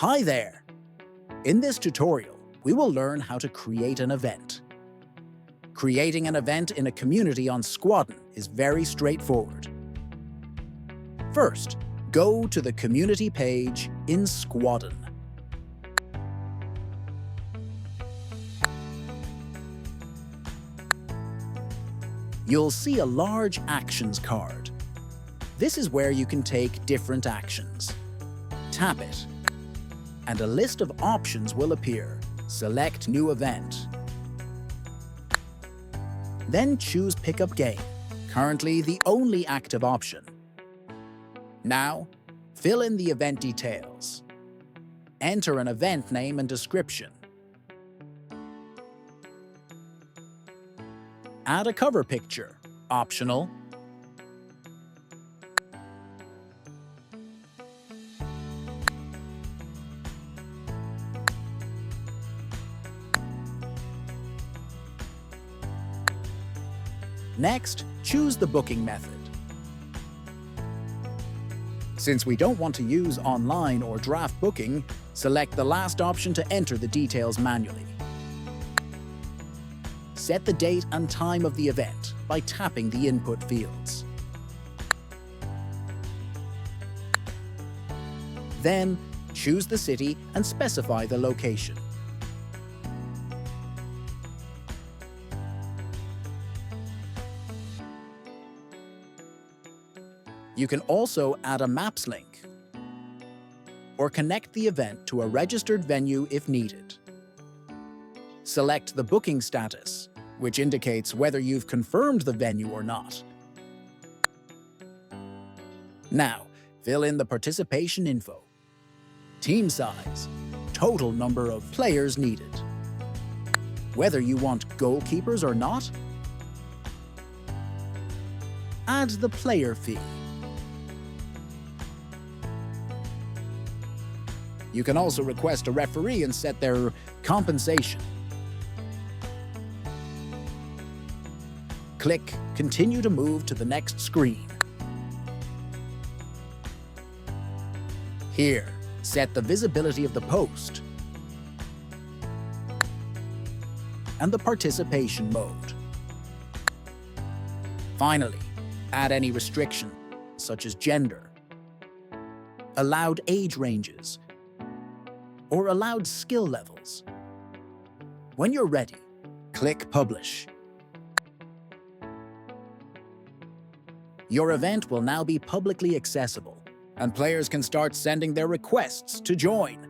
Hi there! In this tutorial, we will learn how to create an event. Creating an event in a community on Squadin is very straightforward. First, go to the community page in Squadin. You'll see a large actions card. This is where you can take different actions. Tap it, and a list of options will appear. Select New Event. Then choose Pickup Game, currently the only active option. Now, fill in the event details. Enter an event name and description. Add a cover picture, optional. Next, choose the booking method. Since we don't want to use online or draft booking, select the last option to enter the details manually. Set the date and time of the event by tapping the input fields. Then, choose the city and specify the location. You can also add a maps link or connect the event to a registered venue if needed. Select the booking status, which indicates whether you've confirmed the venue or not. Now, fill in the participation info, team size, total number of players needed, whether you want goalkeepers or not. Add the player fee. You can also request a referee and set their compensation. Click Continue to move to the next screen. Here, set the visibility of the post and the participation mode. Finally, add any restriction, such as gender, allowed age ranges, or allowed skill levels. When you're ready, click Publish. Your event will now be publicly accessible, and players can start sending their requests to join.